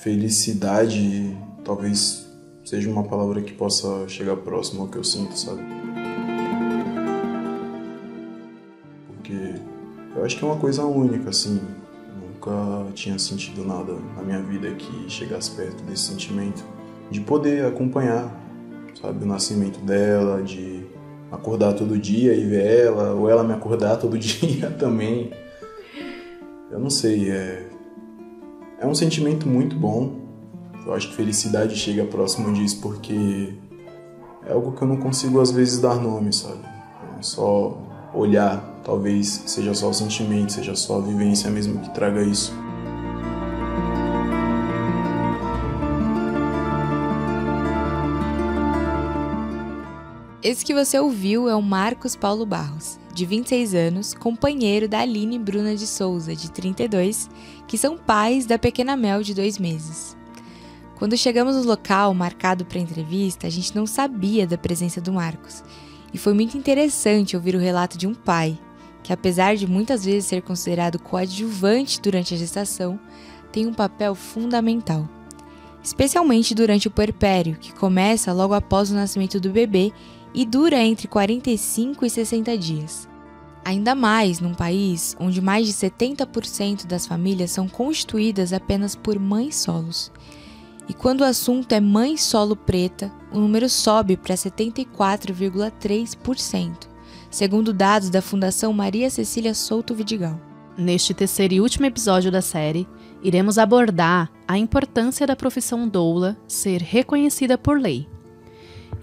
felicidade talvez seja uma palavra que possa chegar próximo ao que eu sinto, sabe? Porque eu acho que é uma coisa única, assim. Nunca tinha sentido nada na minha vida que chegasse perto desse sentimento de poder acompanhar, sabe, o nascimento dela, de acordar todo dia e ver ela, ou ela me acordar todo dia também. Eu não sei, é um sentimento muito bom. Eu acho que felicidade chega próximo disso porque é algo que eu não consigo às vezes dar nome, sabe? É só olhar, talvez seja só o sentimento, seja só a vivência mesmo que traga isso. Esse que você ouviu é o Marcos Paulo Barros, de 26 anos, companheiro da Aline Bruna de Souza, de 32, que são pais da pequena Mel, de 2 meses. Quando chegamos no local marcado para a entrevista, a gente não sabia da presença do Marcos. E foi muito interessante ouvir o relato de um pai, que apesar de muitas vezes ser considerado coadjuvante durante a gestação, tem um papel fundamental. Especialmente durante o puerpério, que começa logo após o nascimento do bebê e dura entre 45 e 60 dias. Ainda mais num país onde mais de 70% das famílias são constituídas apenas por mães solos. E quando o assunto é mãe solo preta, o número sobe para 74,3%, segundo dados da Fundação Maria Cecília Souto Vidigal. Neste terceiro e último episódio da série, iremos abordar a importância da profissão doula ser reconhecida por lei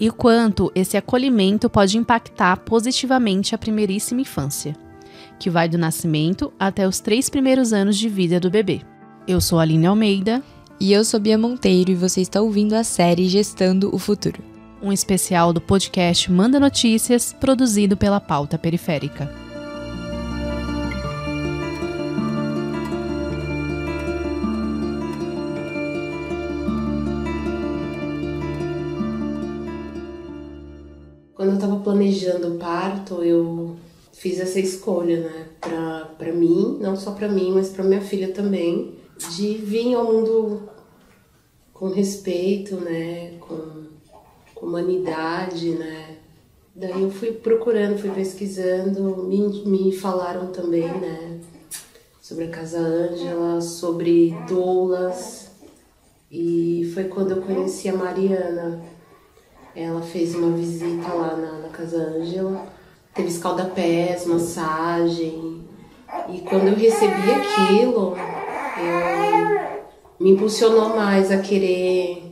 e o quanto esse acolhimento pode impactar positivamente a primeiríssima infância, que vai do nascimento até os 3 primeiros anos de vida do bebê. Eu sou a Aline Almeida. E eu sou Bia Monteiro e você está ouvindo a série Gestando o Futuro. Um especial do podcast Manda Notícias, produzido pela Pauta Periférica. Quando eu estava planejando o parto, eu fiz essa escolha, né, para mim, não só para mim, mas para minha filha também, de vir ao mundo com respeito, né, com humanidade, né. Daí eu fui procurando, fui pesquisando, me falaram também, né, sobre a Casa Ângela, sobre doulas, e foi quando eu conheci a Mariana. Ela fez uma visita lá na Casa Ângela, teve escaldapés, massagem, e quando eu recebi aquilo, me impulsionou mais a querer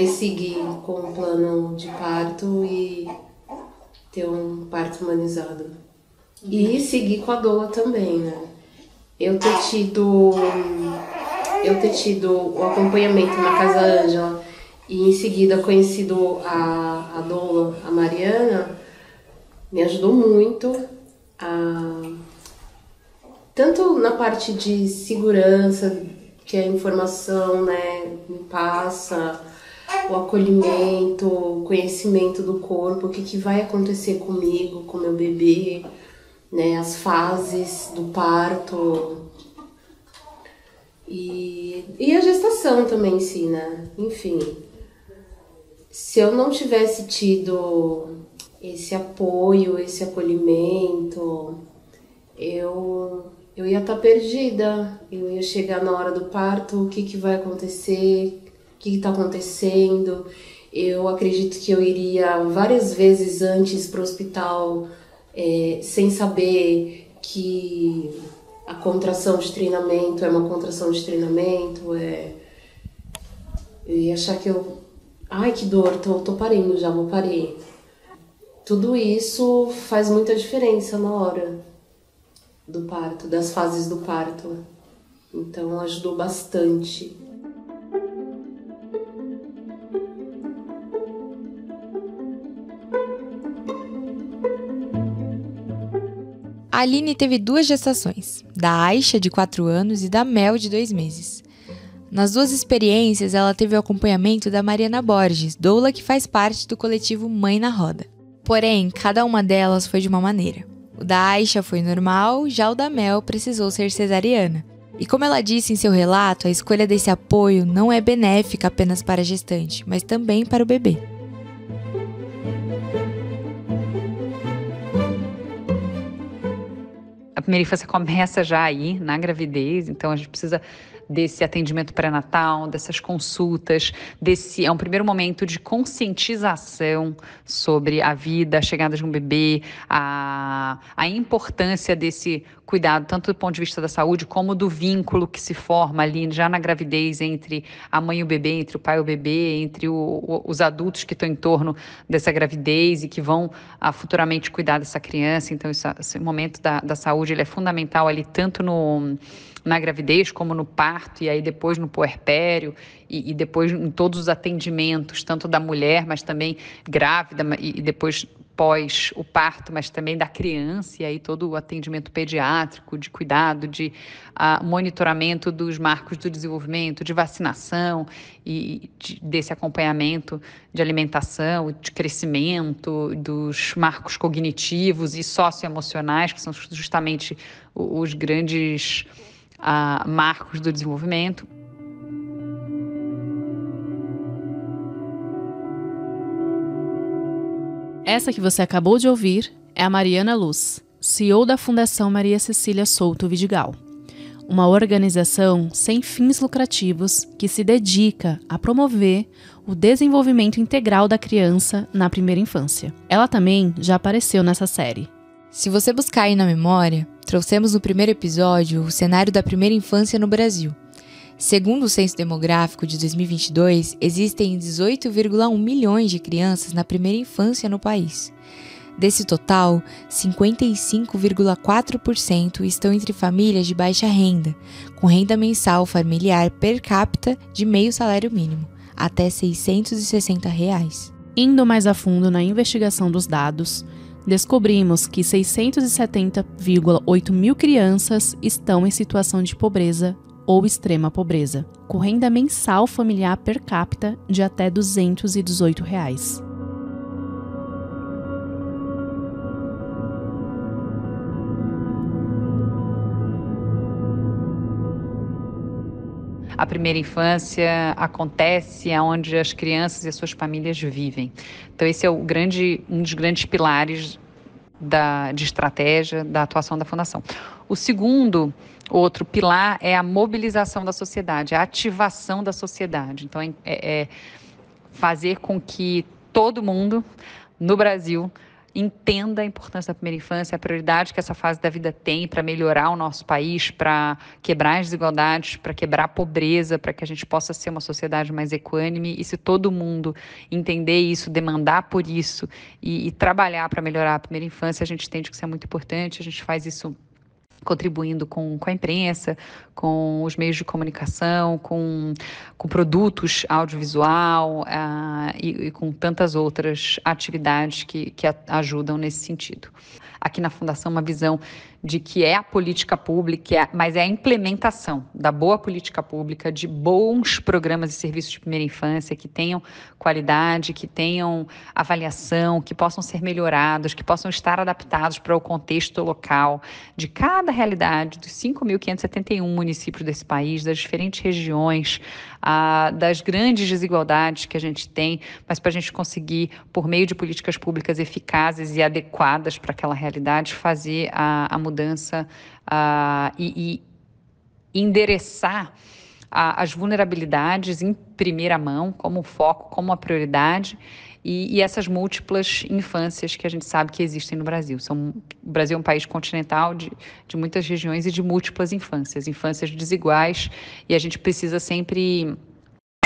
seguir com o plano de parto e ter um parto humanizado. E seguir com a doula também, né? Eu ter tido o acompanhamento na Casa Ângela e em seguida conhecido a doula, a Mariana, me ajudou muito tanto na parte de segurança, que a informação, né, me passa, o acolhimento, o conhecimento do corpo, o que vai acontecer comigo, com meu bebê, né, as fases do parto e a gestação também em si, né, enfim. Se eu não tivesse tido esse apoio, esse acolhimento, eu ia estar perdida, eu ia chegar na hora do parto, o que vai acontecer, o que está acontecendo. Eu acredito que eu iria várias vezes antes para o hospital sem saber que a contração de treinamento é uma contração de treinamento. Eu ia achar que ai, que dor, tô parindo já, vou parir. Tudo isso faz muita diferença na hora do parto, das fases do parto. Então ajudou bastante. A Aline teve 2 gestações, da Aisha, de 4 anos, e da Mel, de 2 meses. Nas 2 experiências, ela teve o acompanhamento da Mariana Borges, doula que faz parte do coletivo Mãe na Roda. Porém, cada uma delas foi de uma maneira. O da Aisha foi normal, já o da Mel precisou ser cesariana. E como ela disse em seu relato, a escolha desse apoio não é benéfica apenas para a gestante, mas também para o bebê. A primeira infância começa já aí, na gravidez, então a gente precisa desse atendimento pré-natal, dessas consultas, é um primeiro momento de conscientização sobre a vida, a chegada de um bebê, a importância desse cuidado, tanto do ponto de vista da saúde, como do vínculo que se forma ali já na gravidez entre a mãe e o bebê, entre o pai e o bebê, entre os adultos que estão em torno dessa gravidez e que vão futuramente cuidar dessa criança. Então, esse momento da saúde ele é fundamental ali, tanto na gravidez, como no parto, e aí depois no puerpério, e depois em todos os atendimentos, tanto da mulher, mas também grávida, e depois pós o parto, mas também da criança, e aí todo o atendimento pediátrico, de cuidado, de monitoramento dos marcos do desenvolvimento, de vacinação, e desse acompanhamento de alimentação, de crescimento, dos marcos cognitivos e socioemocionais, que são justamente os grandes marcos do desenvolvimento. Essa que você acabou de ouvir é a Mariana Luz, CEO da Fundação Maria Cecília Souto Vidigal, uma organização sem fins lucrativos que se dedica a promover o desenvolvimento integral da criança na primeira infância. Ela também já apareceu nessa série. Se você buscar aí na memória, trouxemos no primeiro episódio o cenário da primeira infância no Brasil. Segundo o Censo Demográfico de 2022, existem 18,1 milhões de crianças na primeira infância no país. Desse total, 55,4% estão entre famílias de baixa renda, com renda mensal familiar per capita de meio salário mínimo, até R$ 660. Indo mais a fundo na investigação dos dados, descobrimos que 670,8 mil crianças estão em situação de pobreza ou extrema pobreza, com renda mensal familiar per capita de até R$ 218. A primeira infância acontece onde as crianças e as suas famílias vivem. Então, esse é um dos grandes pilares de estratégia da atuação da Fundação. O outro pilar é a mobilização da sociedade, a ativação da sociedade. Então, é fazer com que todo mundo no Brasil entenda a importância da primeira infância, a prioridade que essa fase da vida tem para melhorar o nosso país, para quebrar as desigualdades, para quebrar a pobreza, para que a gente possa ser uma sociedade mais equânime. E se todo mundo entender isso, demandar por isso e trabalhar para melhorar a primeira infância, a gente entende que isso é muito importante. A gente faz isso contribuindo com a imprensa, com os meios de comunicação, com produtos audiovisual e com tantas outras atividades que ajudam nesse sentido. Aqui na Fundação, uma visão de que é a política pública, mas é a implementação da boa política pública, de bons programas e serviços de primeira infância que tenham qualidade, que tenham avaliação, que possam ser melhorados, que possam estar adaptados para o contexto local de cada realidade dos 5.571 municípios desse país, das diferentes regiões, das grandes desigualdades que a gente tem, mas para a gente conseguir, por meio de políticas públicas eficazes e adequadas para aquela realidade, fazer a mudança e endereçar as vulnerabilidades em primeira mão, como foco, como a prioridade, e essas múltiplas infâncias que a gente sabe que existem no Brasil. O Brasil é um país continental de muitas regiões e de múltiplas infâncias desiguais, e a gente precisa sempre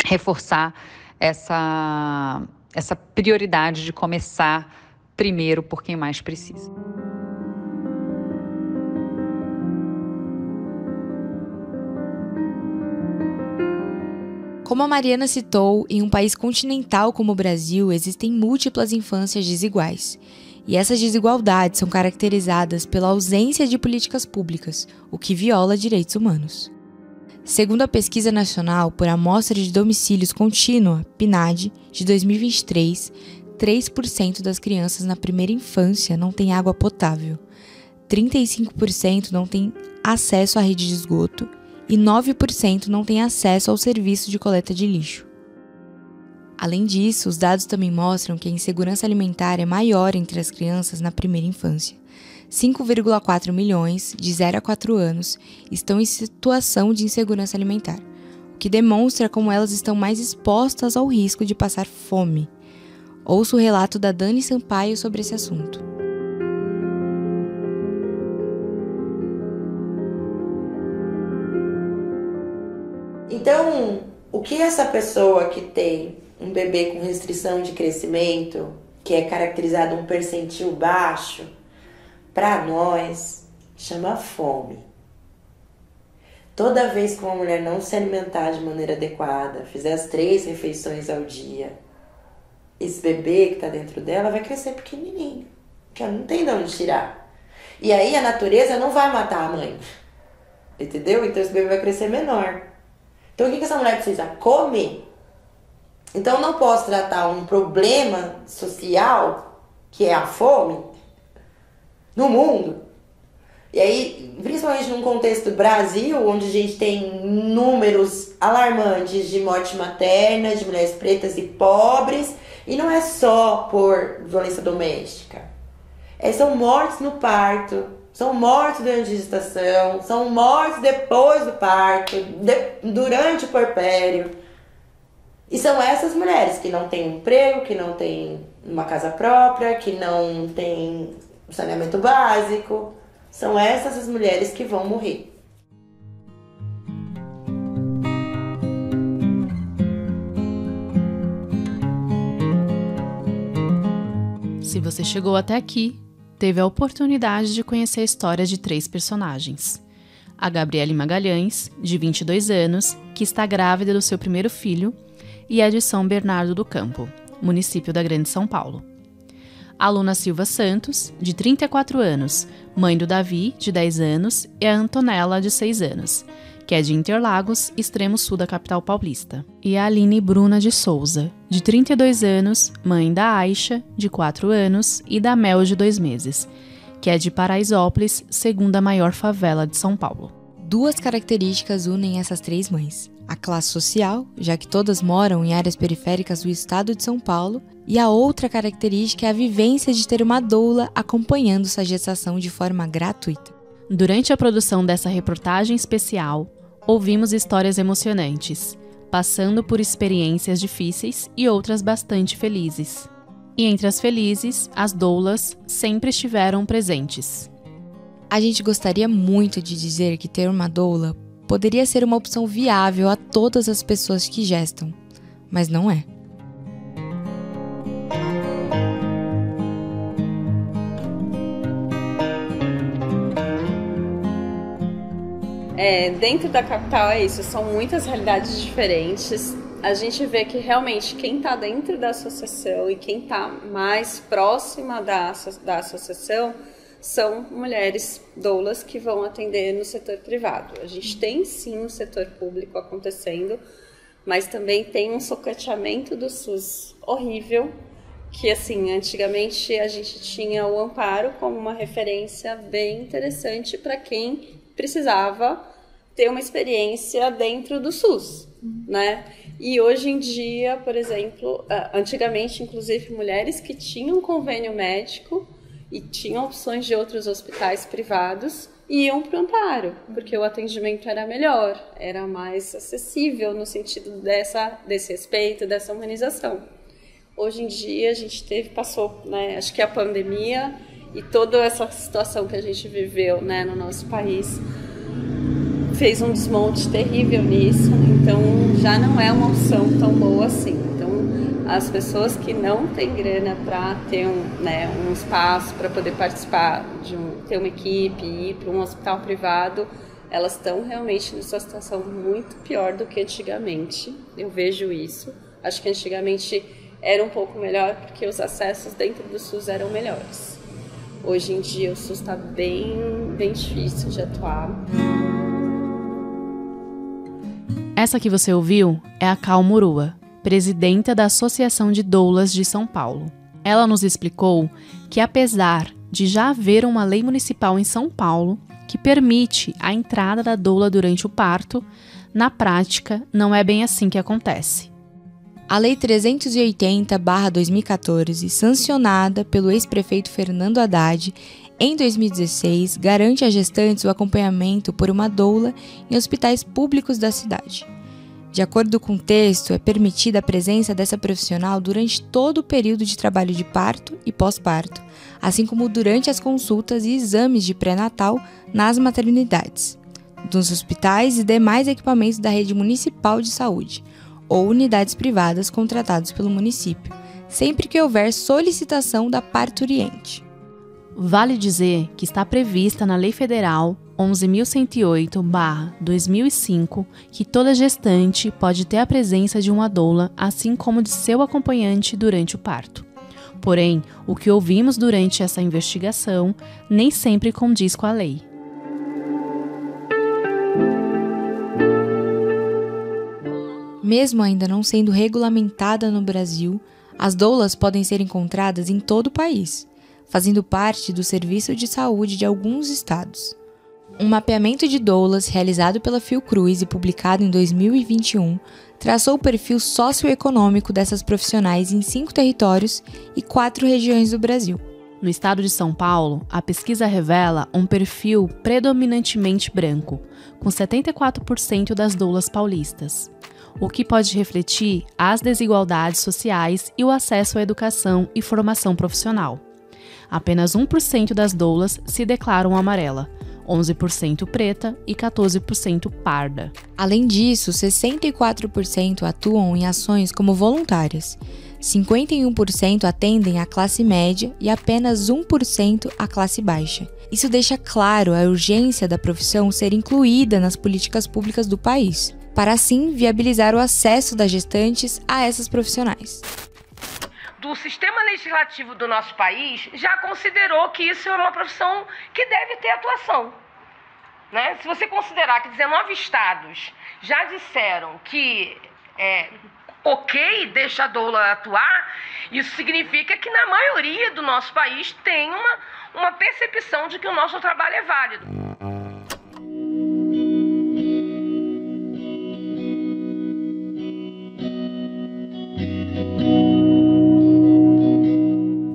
reforçar essa prioridade de começar primeiro por quem mais precisa. Como a Mariana citou, em um país continental como o Brasil, existem múltiplas infâncias desiguais. E essas desigualdades são caracterizadas pela ausência de políticas públicas, o que viola direitos humanos. Segundo a Pesquisa Nacional por Amostra de Domicílios Contínua, PNAD, de 2023, 3% das crianças na primeira infância não têm água potável, 35% não têm acesso à rede de esgoto e 9% não têm acesso ao serviço de coleta de lixo. Além disso, os dados também mostram que a insegurança alimentar é maior entre as crianças na primeira infância. 5,4 milhões, de 0 a 4 anos, estão em situação de insegurança alimentar, o que demonstra como elas estão mais expostas ao risco de passar fome. Ouça o relato da Dani Sampaio sobre esse assunto. Então, o que essa pessoa que tem um bebê com restrição de crescimento, que é caracterizado um percentil baixo, para nós chama fome. Toda vez que uma mulher não se alimentar de maneira adequada, fizer as 3 refeições ao dia, esse bebê que está dentro dela vai crescer pequenininho, porque ela não tem de onde tirar. E aí a natureza não vai matar a mãe, entendeu? Então esse bebê vai crescer menor. Então o que essa mulher precisa? Comer. Então eu não posso tratar um problema social, que é a fome, no mundo. E aí, principalmente num contexto do Brasil, onde a gente tem números alarmantes de morte materna, de mulheres pretas e pobres, e não é só por violência doméstica. São mortes no parto, são mortes durante a gestação, são mortes depois do parto, durante o puerpério. E são essas mulheres que não têm um emprego, que não têm uma casa própria, que não têm saneamento básico. São essas as mulheres que vão morrer. Se você chegou até aqui, teve a oportunidade de conhecer a história de 3 personagens. A Gabriele Magalhães, de 22 anos, que está grávida do seu primeiro filho, e a de São Bernardo do Campo, município da Grande São Paulo. A Luna Silva Santos, de 34 anos, mãe do Davi, de 10 anos, e a Antonella, de 6 anos, que é de Interlagos, extremo sul da capital paulista. E a Aline Bruna de Souza, de 32 anos, mãe da Aisha, de 4 anos, e da Mel, de 2 meses, que é de Paraisópolis, segunda maior favela de São Paulo. 2 características unem essas 3 mães. A classe social, já que todas moram em áreas periféricas do estado de São Paulo, e a outra característica é a vivência de ter uma doula acompanhando sua gestação de forma gratuita. Durante a produção dessa reportagem especial, ouvimos histórias emocionantes, passando por experiências difíceis e outras bastante felizes. E entre as felizes, as doulas sempre estiveram presentes. A gente gostaria muito de dizer que ter uma doula poderia ser uma opção viável a todas as pessoas que gestam, mas não é. Dentro da capital é isso, são muitas realidades diferentes. A gente vê que realmente quem está dentro da associação e quem está mais próxima da associação são mulheres doulas que vão atender no setor privado. A gente tem sim o setor público acontecendo, mas também tem um socateamento do SUS horrível, que assim, antigamente a gente tinha o Amparo como uma referência bem interessante para quem precisava ter uma experiência dentro do SUS, né? E hoje em dia, por exemplo, antigamente, inclusive, mulheres que tinham convênio médico e tinham opções de outros hospitais privados iam para o Amparo, porque o atendimento era melhor, era mais acessível no sentido desse respeito, dessa humanização. Hoje em dia a gente passou, né, acho que a pandemia e toda essa situação que a gente viveu, né, no nosso país fez um desmonte terrível nisso, então já não é uma opção tão boa assim. Então as pessoas que não têm grana para ter um espaço para poder participar, ter uma equipe e ir para um hospital privado, elas estão realmente numa situação muito pior do que antigamente. Eu vejo isso. Acho que antigamente era um pouco melhor porque os acessos dentro do SUS eram melhores. Hoje em dia o SUS está bem difícil de atuar. Essa que você ouviu é a Cal Murua, presidenta da Associação de Doulas de São Paulo. Ela nos explicou que, apesar de já haver uma lei municipal em São Paulo que permite a entrada da doula durante o parto. Na prática, não é bem assim que acontece. A Lei 380/2014, sancionada pelo ex-prefeito Fernando Haddad em 2016, garante a gestantes o acompanhamento por uma doula em hospitais públicos da cidade. De acordo com o texto, é permitida a presença dessa profissional durante todo o período de trabalho de parto e pós-parto, assim como durante as consultas e exames de pré-natal nas maternidades, nos hospitais e demais equipamentos da rede municipal de saúde, ou unidades privadas contratadas pelo município, sempre que houver solicitação da parturiente. Vale dizer que está prevista na Lei Federal 11.108/2005 que toda gestante pode ter a presença de uma doula, assim como de seu acompanhante durante o parto. Porém, o que ouvimos durante essa investigação nem sempre condiz com a lei. Mesmo ainda não sendo regulamentada no Brasil, as doulas podem ser encontradas em todo o país, fazendo parte do serviço de saúde de alguns estados. Um mapeamento de doulas realizado pela Fiocruz e publicado em 2021 traçou o perfil socioeconômico dessas profissionais em 5 territórios e 4 regiões do Brasil. No estado de São Paulo, a pesquisa revela um perfil predominantemente branco, com 74% das doulas paulistas, o que pode refletir as desigualdades sociais e o acesso à educação e formação profissional. Apenas 1% das doulas se declaram amarela, 11% preta e 14% parda. Além disso, 64% atuam em ações como voluntárias, 51% atendem a classe média e apenas 1% a classe baixa. Isso deixa claro a urgência da profissão ser incluída nas políticas públicas do país, para assim viabilizar o acesso das gestantes a essas profissionais. Do sistema legislativo do nosso país já considerou que isso é uma profissão que deve ter atuação. Né? Se você considerar que 19 estados já disseram que ok, deixa a doula atuar, isso significa que na maioria do nosso país tem uma percepção de que o nosso trabalho é válido.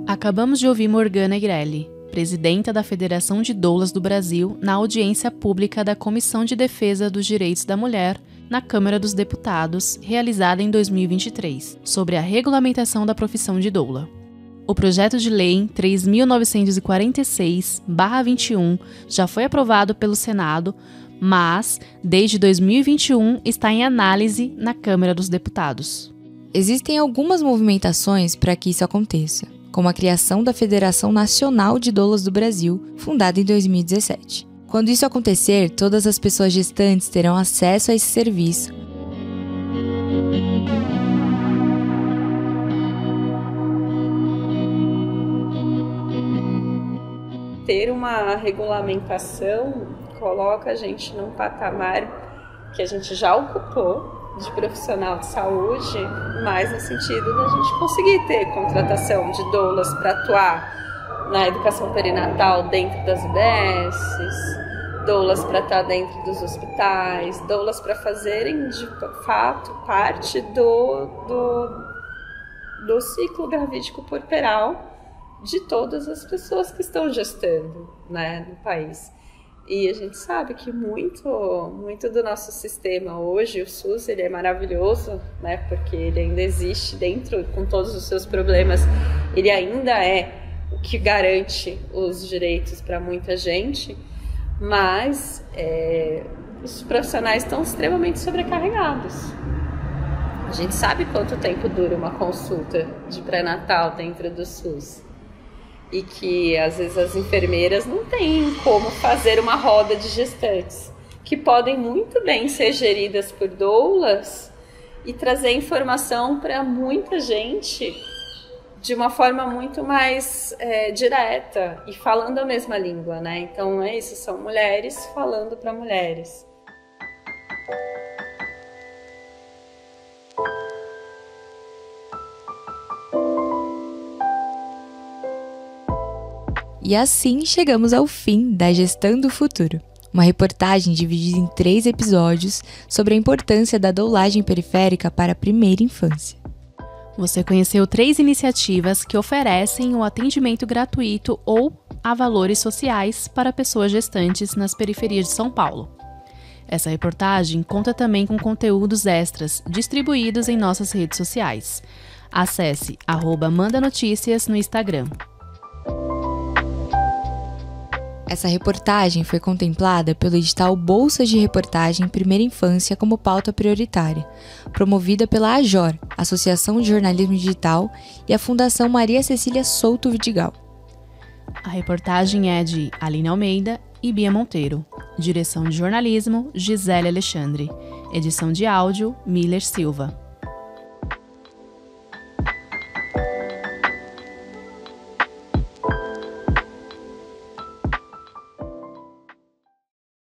Acabamos de ouvir Morgana Grelli, presidenta da Federação de Doulas do Brasil, na audiência pública da Comissão de Defesa dos Direitos da Mulher, na Câmara dos Deputados, realizada em 2023, sobre a regulamentação da profissão de doula. O projeto de lei 3.946/21 já foi aprovado pelo Senado, mas, desde 2021, está em análise na Câmara dos Deputados. Existem algumas movimentações para que isso aconteça, como a criação da Federação Nacional de Doulas do Brasil, fundada em 2017. Quando isso acontecer, todas as pessoas gestantes terão acesso a esse serviço. Ter uma regulamentação coloca a gente num patamar que a gente já ocupou de profissional de saúde, mas no sentido da gente conseguir ter contratação de doulas para atuar na educação perinatal dentro das UBSs, doulas para estar dentro dos hospitais, doulas para fazerem de fato parte do ciclo gravídico puerperal de todas as pessoas que estão gestando, né, no país. E a gente sabe que muito do nosso sistema hoje, o SUS, ele é maravilhoso, né, porque ele ainda existe dentro, com todos os seus problemas, ele ainda é o que garante os direitos para muita gente, mas os profissionais estão extremamente sobrecarregados. A gente sabe quanto tempo dura uma consulta de pré-natal dentro do SUS. E que, às vezes, as enfermeiras não têm como fazer uma roda de gestantes, que podem muito bem ser geridas por doulas e trazer informação para muita gente de uma forma muito mais direta e falando a mesma língua, né? Então, é isso, são mulheres falando para mulheres. E assim chegamos ao fim da Gestando o Futuro, uma reportagem dividida em 3 episódios sobre a importância da doulagem periférica para a primeira infância. Você conheceu 3 iniciativas que oferecem o atendimento gratuito ou a valores sociais para pessoas gestantes nas periferias de São Paulo. Essa reportagem conta também com conteúdos extras distribuídos em nossas redes sociais. Acesse @mandanotícias no Instagram. Essa reportagem foi contemplada pelo edital Bolsas de Reportagem Primeira Infância como pauta prioritária, promovida pela AJOR, Associação de Jornalismo Digital, e a Fundação Maria Cecília Souto Vidigal. A reportagem é de Aline Almeida e Bia Monteiro. Direção de jornalismo, Gisele Alexandre. Edição de áudio, Miller Silva.